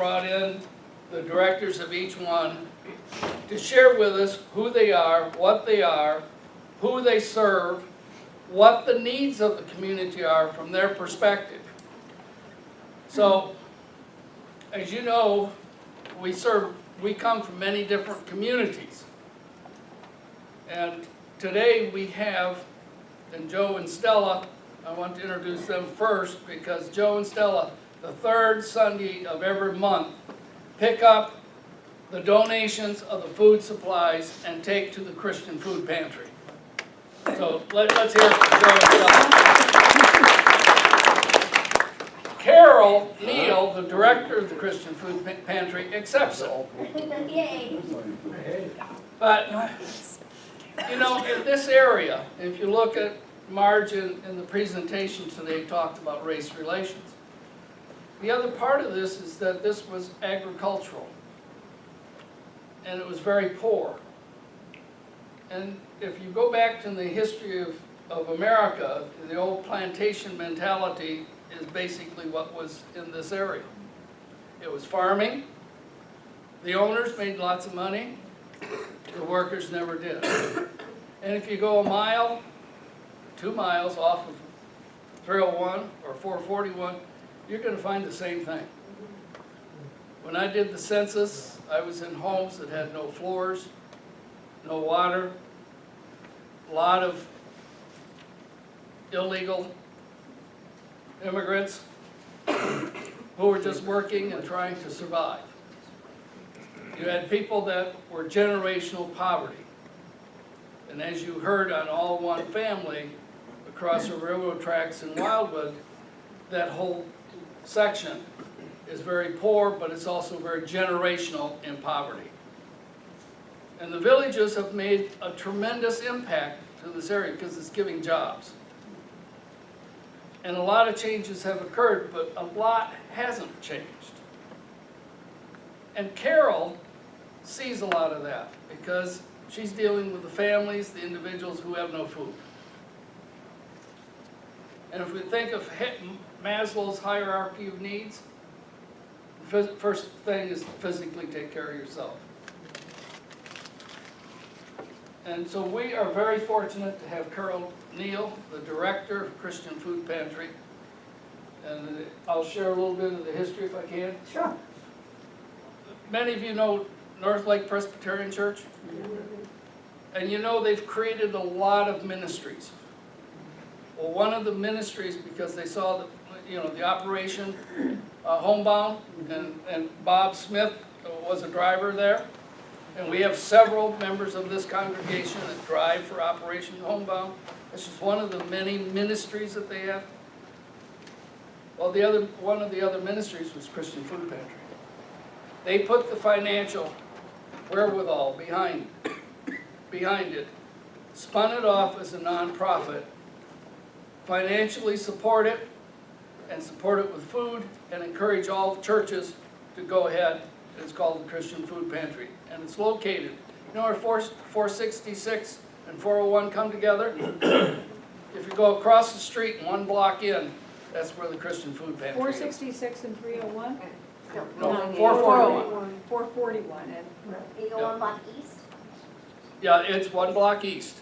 brought in the directors of each one to share with us who they are, who they serve, what the needs of the community are from their perspective. So, as you know, we come from many different communities. And today we have, and Joe and Stella, I want to introduce them first because Joe and Stella, the third Sunday of every month, pick up the donations of the food supplies and take to the Christian Food Pantry. So let's hear it from Joe and Stella. Carol Neal, the director of the Christian Food Pantry, accepts it. Yay. But, you know, in this area, if you look at Marge in the presentation today, talked about race relations. The other part of this is that this was agricultural, and it was very poor. And if you go back to the history of America, the old plantation mentality is basically what was in this area. It was farming. The owners made lots of money. The workers never did. And if you go a mile, 2 miles off of 301 or 441, you're going to find the same thing. When I did the census, I was in homes that had no floors, no water, a lot of illegal immigrants who were just working and trying to survive. You had people that were generational poverty. And as you heard on All One Family, across the railroad tracks in Wildwood, that whole section is very poor, but it's also very generational in poverty. And the villages have made a tremendous impact to this area because it's giving jobs. And a lot of changes have occurred, but a lot hasn't changed. And Carol sees a lot of that because she's dealing with the families, the individuals who have no food. And if we think of Maslow's hierarchy of needs, the first thing is to physically take care of yourself. And so we are very fortunate to have Carol Neal, the director of Christian Food Pantry. And I'll share a little bit of the history if I can. Sure. Many of you know North Lake Presbyterian Church. And you know they've created a lot of ministries. Well, one of the ministries, because they saw the operation Homebound, and Bob Smith was a driver there. And we have several members of this congregation that drive for Operation Homebound. This is one of the many ministries that they have. Well, one of the other ministries was Christian Food Pantry. They put the financial wherewithal behind it, spun it off as a nonprofit, financially support it, and support it with food, and encourage all churches to go ahead. It's called the Christian Food Pantry. And it's located, you know where 466 and 401 come together? If you go across the street and 1 block in, that's where the Christian Food Pantry 466 and 301? is. No, 441. 441. And 801 block east. Yeah, it's 1 block east.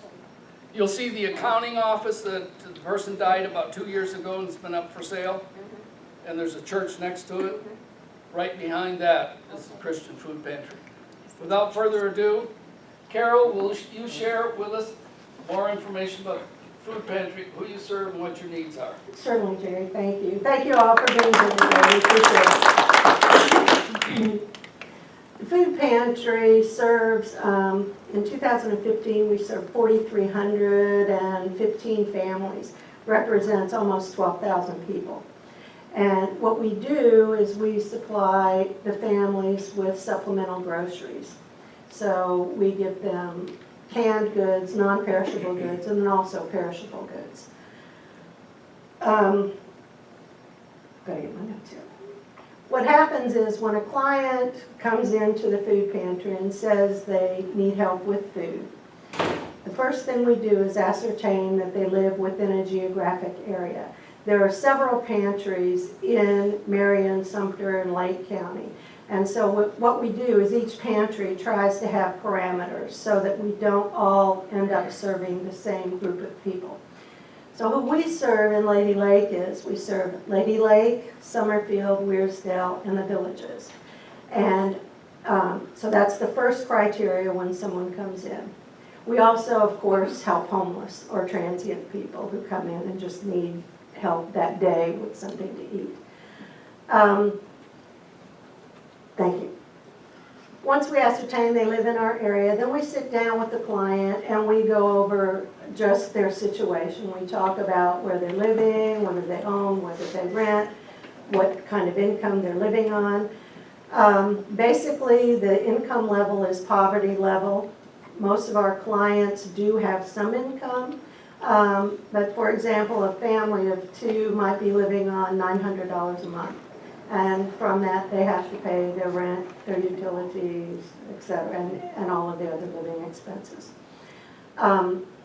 You'll see the accounting office that the person died about 2 years ago and it's been up for sale. And there's a church next to it. Right behind that is the Christian Food Pantry. Without further ado, Carol, will you share with us more information about Food Pantry, who you serve, and what your needs are? Certainly, Jerry. Thank you. Thank you all for being here today. We appreciate it. The Food Pantry serves, in 2015, we served 4,315 families. Represents almost 12,000 people. And what we do is we supply the families with supplemental groceries. So we give them canned goods, non-perishable goods, and then also perishable goods. Gotta get my notes here. What happens is when a client comes into the food pantry and says they need help with food, the first thing we do is ascertain that they live within a geographic area. there are several pantries in Marion, Sumter, and Lake County. And so what we do is each pantry tries to have parameters so that we don't all end up serving the same group of people. So who we serve in Lady Lake is, we serve Lady Lake, Summerfield, Weirsdale, and the villages. And so that's the first criteria when someone comes in. We also, of course, help homeless or transient people who come in and just need help that day with something to eat. Thank you. Once we ascertain they live in our area, then we sit down with the client and we go over just their situation. We talk about where they're living, whether they own, whether they rent, what kind of income they're living on. Basically, the income level is poverty level. Most of our clients do have some income, but for example, a family of two might be living on $900 a month. And from that, they have to pay their rent, their utilities, et cetera, and all of the other living expenses.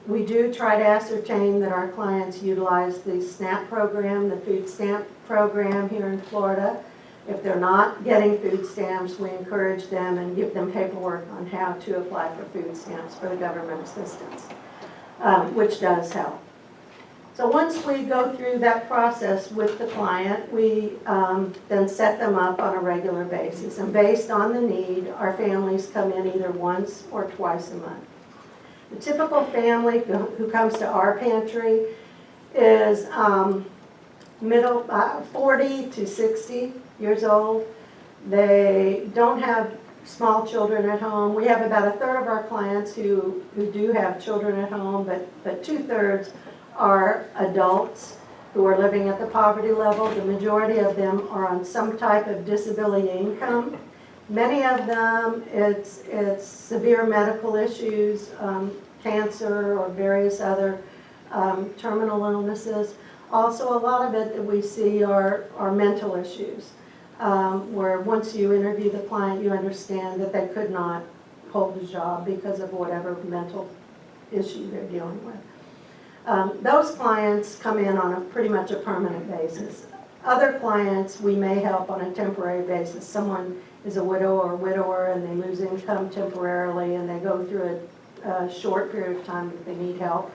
We do try to ascertain that our clients utilize the SNAP program, the food stamp program here in Florida. If they're not getting food stamps, we encourage them and give them paperwork on how to apply for food stamps for the government assistance, which does help. So once we go through that process with the client, we then set them up on a regular basis. And based on the need, our families come in either once or twice a month. The typical family who comes to our pantry is 40 to 60 years old. They don't have small children at home. We have about a third of our clients who do have children at home, but 2/3 are adults who are living at the poverty level. The majority of them are on some type of disability income. Many of them, it's severe medical issues, cancer or various other terminal illnesses. Also, a lot of it that we see are mental issues, where once you interview the client, you understand that they could not hold a job because of whatever mental issue they're dealing with. Those clients come in on a pretty much a permanent basis. Other clients we may help on a temporary basis. Someone is a widow or widower and they lose income temporarily and they go through a short period of time that they need help,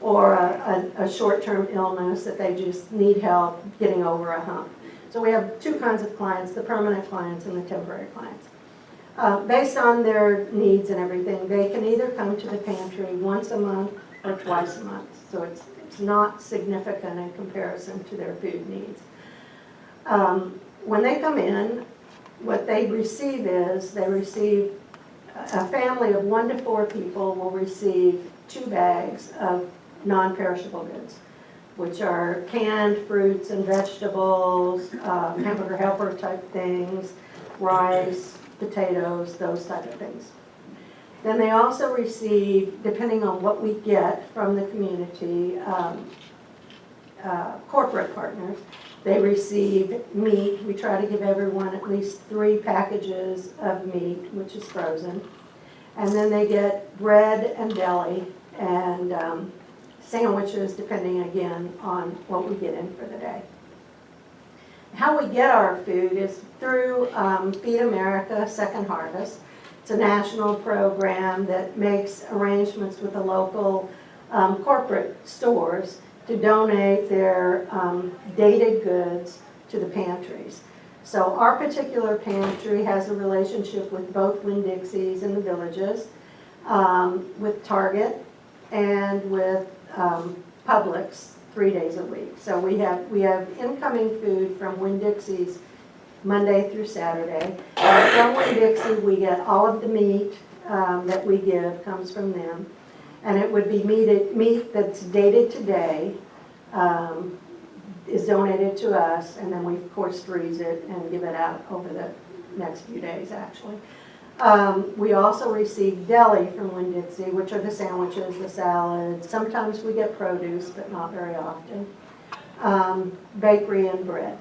or a short-term illness that they just need help getting over a hump. So we have two kinds of clients, the permanent clients and the temporary clients. Based on their needs and everything, they can either come to the pantry once a month or twice a month. So it's not significant in comparison to their food needs. When they come in, what they receive is, a family of 1 to 4 people will receive 2 bags of non-perishable goods, which are canned fruits and vegetables, hamburger helper type things, rice, potatoes, those type of things. Then they also receive, depending on what we get from the community, corporate partners, they receive meat. We try to give everyone at least 3 packages of meat, which is frozen. And then they get bread and deli and sandwiches, depending again on what we get in for the day. How we get our food is through Feed America Second Harvest. It's a national program that makes arrangements with the local corporate stores to donate their dated goods to the pantries. So our particular pantry has a relationship with both Winn-Dixie's and the villages, with Target, and with Publix 3 days a week. So we have incoming food from Winn-Dixie's Monday through Saturday. From Winn-Dixie, we get all of the meat that we give comes from them. And it would be meat that's dated today, is donated to us, and then we of course freeze it and give it out over the next few days actually. We also receive deli from Winn-Dixie, which are the sandwiches, the salads. Sometimes we get produce, but not very often. Bakery and bread.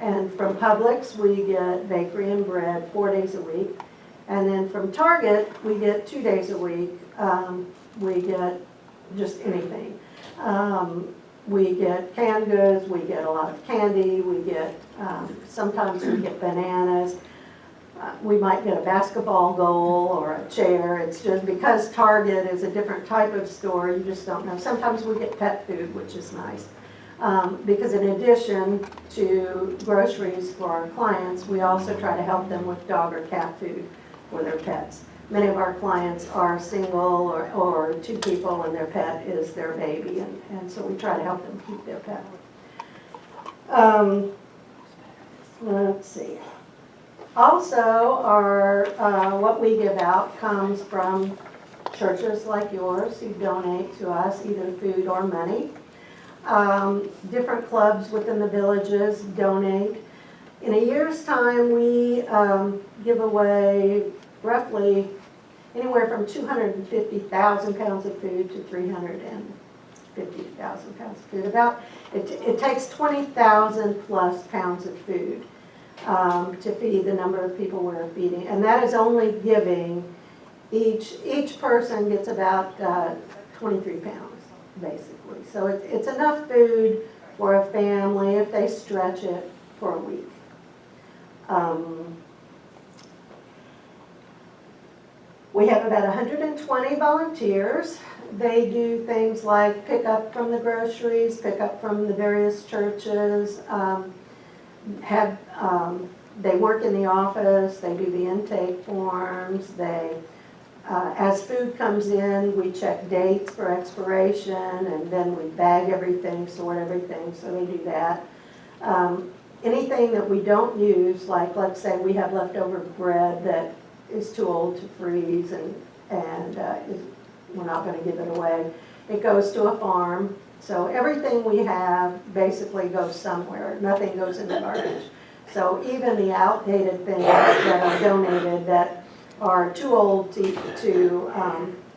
And from Publix, we get bakery and bread 4 days a week. And then from Target, we get 2 days a week. We get just anything. We get canned goods, we get a lot of candy, we get, sometimes we get bananas. We might get a basketball goal or a chair. It's just because Target is a different type of store, you just don't know. Sometimes we get pet food, which is nice. Because in addition to groceries for our clients, we also try to help them with dog or cat food for their pets. Many of our clients are single or two people and their pet is their baby, and so we try to help them keep their pet. Let's see. Also, what we give out comes from churches like yours who donate to us either food or money. Different clubs within the villages donate. In a year's time, we give away roughly anywhere from 250,000 pounds of food to 350,000 pounds of food. It takes 20,000 plus pounds of food to feed the number of people we're feeding, and that is only giving. Each person gets about 23 pounds, basically. So it's enough food for a family if they stretch it for a week. We have about 120 volunteers. They do things like pick up from the groceries, pick up from the various churches, they work in the office, they do the intake forms, as food comes in, we check dates for expiration, and then we bag everything, sort everything, so they do that. Anything that we don't use, like let's say we have leftover bread that is too old to freeze and we're not going to give it away, it goes to a farm. So everything we have basically goes somewhere. Nothing goes in the garbage. So even the outdated things that are donated that are too old to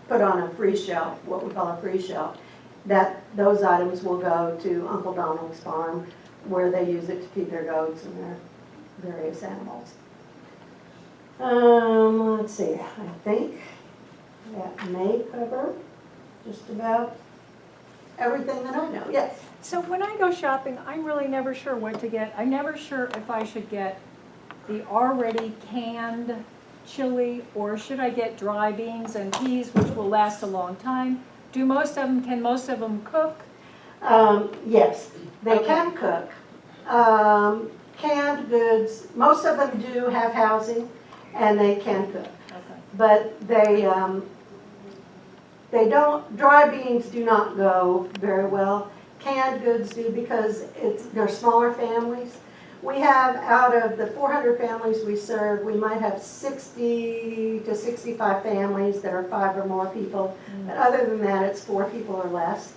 put on a free shelf, what we call a free shelf, those items will go to Uncle Donald's farm where they use it to feed their goats and their various animals. Let's see, I think that may cover just about everything that I know. Yes? So when I go shopping, I'm really never sure what to get. I'm never sure if I should get the already canned chili or should I get dry beans and peas, which will last a long time. Can most of them cook? Yes, they Okay. can cook. Canned goods, most of them do have housing and they can cook. Okay. But they don't, dry beans do not go very well. Canned goods do because they're smaller families. We have, out of the 400 families we serve, we might have 60 to 65 families that are 5 or more people. But other than that, it's 4 people or less.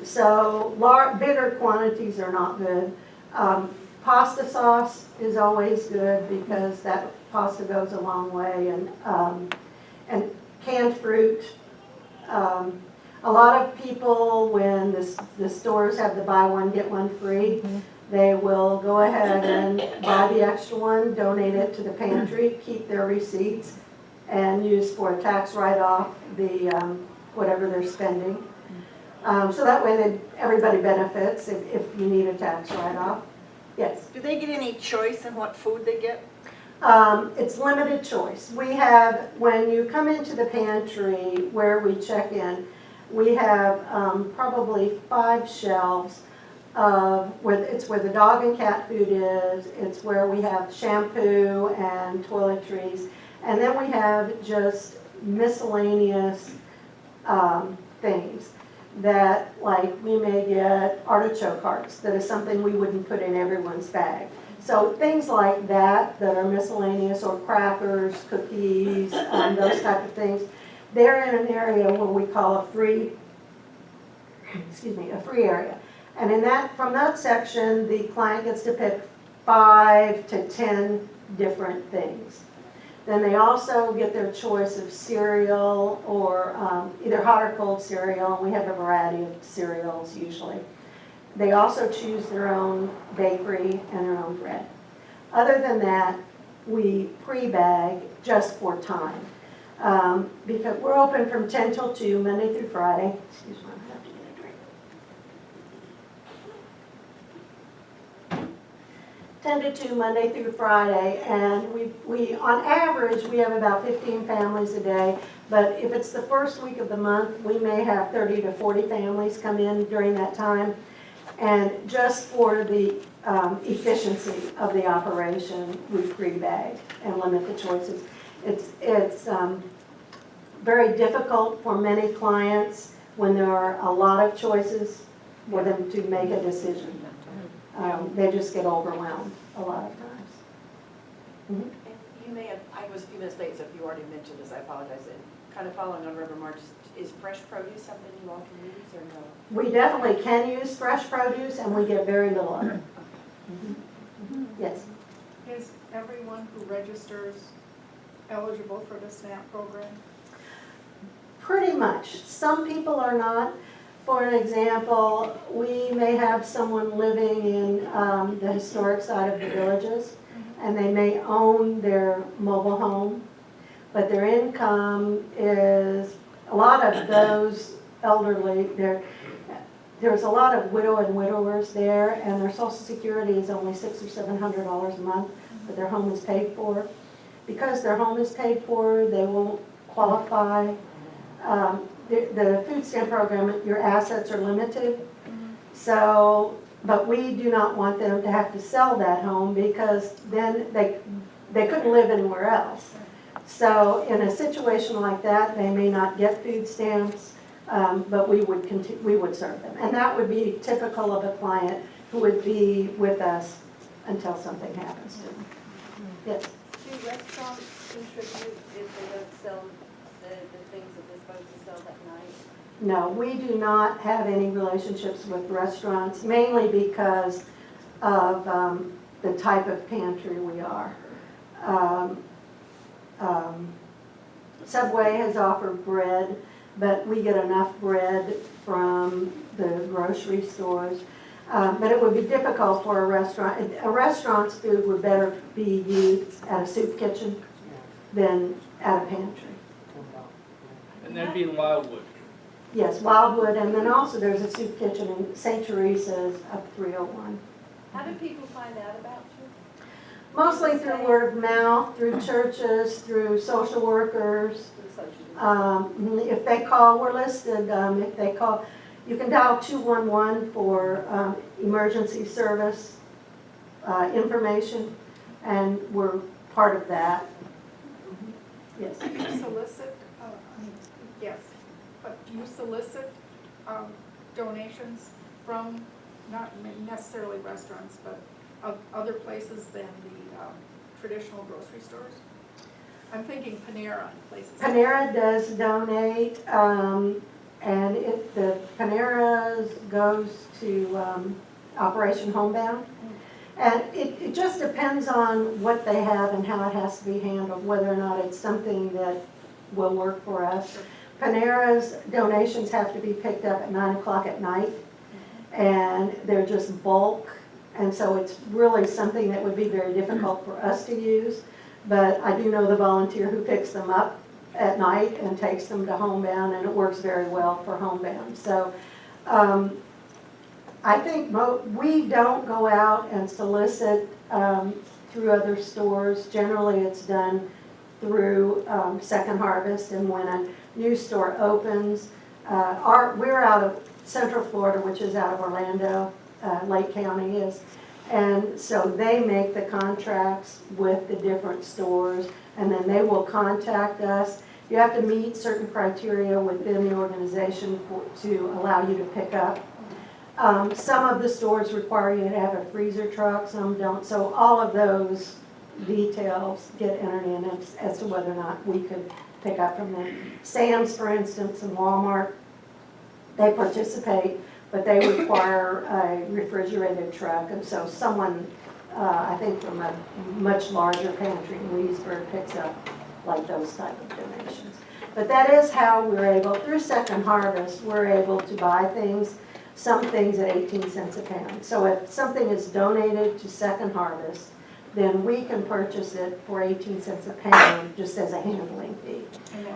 So bigger quantities are not good. Pasta sauce is always good because that pasta goes a long way, and canned fruit. A lot of people, when the stores have the buy one get one free, they will go ahead and buy the extra one, donate it to the pantry, keep their receipts, and use for a tax write-off whatever they're spending. So that way everybody benefits if you need a tax write-off. Yes? Do they get any choice in what food they get? It's limited choice. We have, when you come into the pantry where we check in, we have probably 5 shelves where the dog and cat food is. It's where we have shampoo and toiletries. And then we have just miscellaneous things that, like, we may get artichoke hearts. That is something we wouldn't put in everyone's bag. So things like that are miscellaneous, or crackers, cookies, those type of things. They're in an area where we call a free area. And from that section, the client gets to pick 5 to 10 different things. Then they also get their choice of cereal, or either hot or cold cereal, and we have a variety of cereals usually. They also choose their own bakery and their own bread. Other than that, we pre-bag just for time. Because we're open from 10 till 2, Monday through Friday. Excuse me, I have to get a drink. 10 to 2, Monday through Friday, and we, on average, we have about 15 families a day, but if it's the first week of the month, we may have 30 to 40 families come in during that time. And just for the efficiency of the operation, we pre-bag and limit the choices. It's very difficult for many clients when there are a lot of choices for them to make a decision. They just get overwhelmed a lot of times. And you may have, I was a few minutes late, so if you already mentioned this, I apologize. And kind of following on Reverend March, is fresh produce something you all can use or no? We definitely can use fresh produce, and we get very little of it. Yes. Is everyone who registers eligible for the SNAP program? Pretty much. Some people are not. For an example, we may have someone living in the historic side of the villages, and they may own their mobile home, but their income is, a lot of those elderly, there's a lot of widow and widowers there, and their Social Security is only $600 or $700 a month, but their home is paid for. Because their home is paid for, they won't qualify. The food stamp program, your assets are limited. So, but we do not want them to have to sell that home because then they couldn't live anywhere else. So in a situation like that, they may not get food stamps, but we would serve them. And that would be typical of a client who would be with us until something happens to them. Yes. Do restaurants contribute if they don't sell the things that they're supposed to sell that night? No, we do not have any relationships with restaurants, mainly because of the type of pantry we are. Subway has offered bread, but we get enough bread from the grocery stores. But it would be difficult for a restaurant. A restaurant's food would better be used at a soup kitchen than at a pantry. And that'd be in Wildwood. Yes, Wildwood, and then also there's a soup kitchen in St. Teresa's up 301. How do people find out about you? Mostly through word of mouth, through churches, through social workers. If they call, we're listed. If they call, you can dial 211 for emergency service information, and we're part of that. Yes. Do you solicit, yes, but do you solicit donations from, not necessarily restaurants, but other places than the traditional grocery stores? I'm thinking Panera and places. Panera does donate, and the Panera goes to Operation Homebound. And it just depends on what they have and how it has to be handled, whether or not it's something that will work for us. Panera's donations have to be picked up at 9 o'clock at night, and they're just bulk, and so it's really something that would be very difficult for us to use. But I do know the volunteer who picks them up at night and takes them to Homebound, and it works very well for Homebound. So I think we don't go out and solicit through other stores. Generally, it's done through Second Harvest, and when a new store opens, we're out of Central Florida, which is out of Orlando, Lake County is, and so they make the contracts with the different stores, and then they will contact us. You have to meet certain criteria within the organization to allow you to pick up. Some of the stores require you to have a freezer truck, some don't. So all of those details get entered in as to whether or not we could pick up from them. Sam's, for instance, and Walmart, they participate, but they require a refrigerated truck. And so someone, I think from a much larger pantry in Leesburg, picks up like those type of donations. But that is how we're able, through Second Harvest, we're able to buy things, some things at 18 cents a pound. So if something is donated to Second Harvest, then we can purchase it for 18 cents a pound just as a handling fee.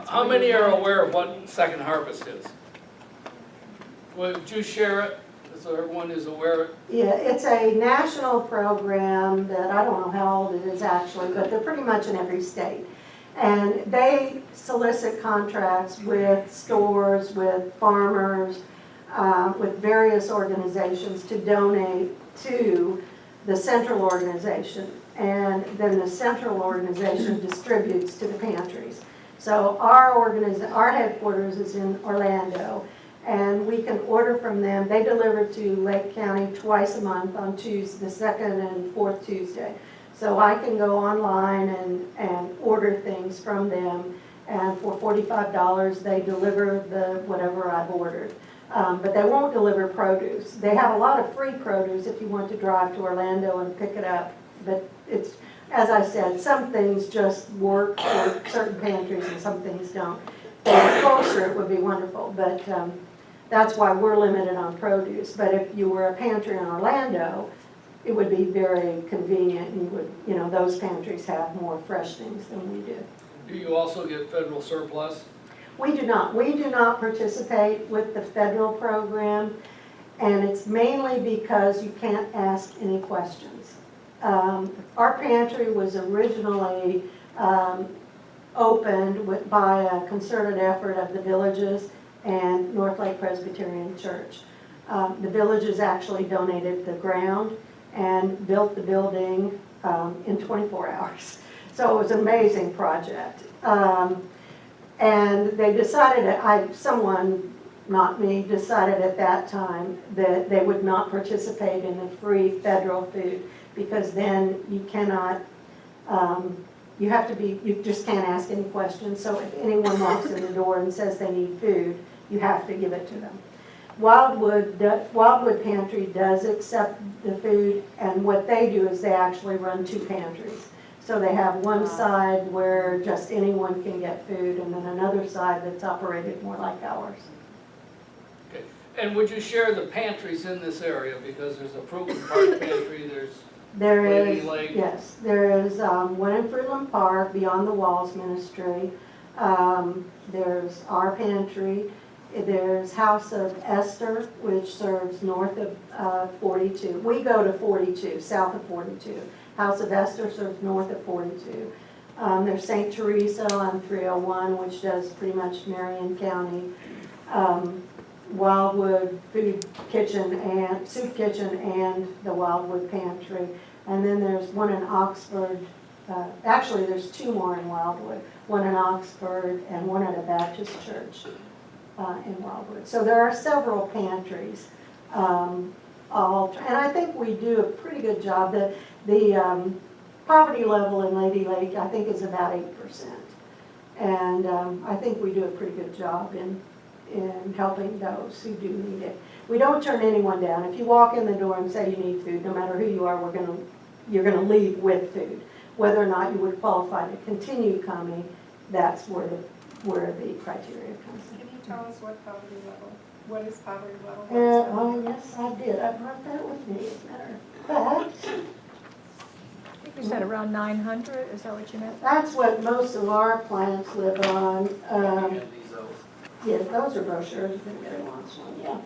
How many are aware of what Second Harvest is? Would you share it? so everyone is aware. Yeah, it's a national program that I don't know how old it is actually, but they're pretty much in every state. And they solicit contracts with stores, with farmers, with various organizations to donate to the central organization. And then the central organization distributes to the pantries. So our headquarters is in Orlando, and we can order from them. They deliver to Lake County twice a month on Tuesday, the second and fourth Tuesday. So I can go online and order things from them, and for $45 they deliver the whatever I've ordered. But they won't deliver produce. They have a lot of free produce if you want to drive to Orlando and pick it up. But it's, as I said, some things just work for certain pantries and some things don't. If they were closer, it would be wonderful, but that's why we're limited on produce. But if you were a pantry in Orlando, it would be very convenient, and you know, those pantries have more fresh things than we do. Do you also get federal surplus? We do not. We do not participate with the federal program, and it's mainly because you can't ask any questions. Our pantry was originally opened by a concerted effort of the Villages and North Lake Presbyterian Church. The Villages actually donated the ground and built the building in 24 hours. So it was an amazing project. And they decided, someone, not me, decided at that time that they would not participate in the free federal food, because then you cannot, you just can't ask any questions. So if anyone walks in the door and says they need food, you have to give it to them. Wildwood Pantry does accept the food, and what they do is they actually run two pantries. So they have one side where just anyone can get food, and then another side that's operated more like ours. Okay. And would you share the pantries in this area? Because there's a Fruitland Park pantry, There Lady is, Lake. yes, there is one in Fruitland Park, Beyond the Walls Ministry. There's our pantry. There's House of Esther, which serves north of 42. We go to 42, south of 42. House of Esther serves north of 42. There's St. Teresa on 301, which does pretty much Marion County. Wildwood Food Kitchen and Soup Kitchen and the Wildwood Pantry. And then there's one in Oxford. Actually, there's two more in Wildwood. One in Oxford and one at a Baptist church in Wildwood. So there are several pantries. And I think we do a pretty good job. The poverty level in Lady Lake, I think, is about 8%. And I think we do a pretty good job in helping those who do need it. We don't turn anyone down. If you walk in the door and say you need food, no matter who you are, you're gonna leave with food. Whether or not you would qualify to continue coming, that's where the criteria comes in. Can you tell us what poverty level, what is poverty level? Oh, yes, I did. I brought that with me, as a matter of fact. I think you said around 900, is that what you meant? That's what most of our clients live on. Hand these out. Yeah, those are brochures, if anybody wants one, yeah.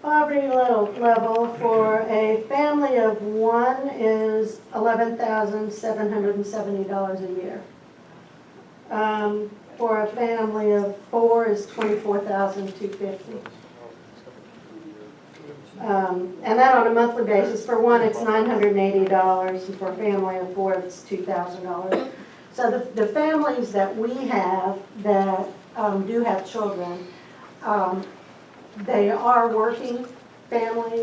Poverty level for a family of one is $11,770 a year. For a family of four is $24,250. And that on a monthly basis. For one, it's $980, and for a family of four, it's $2,000. So the families that we have that do have children, they are working families.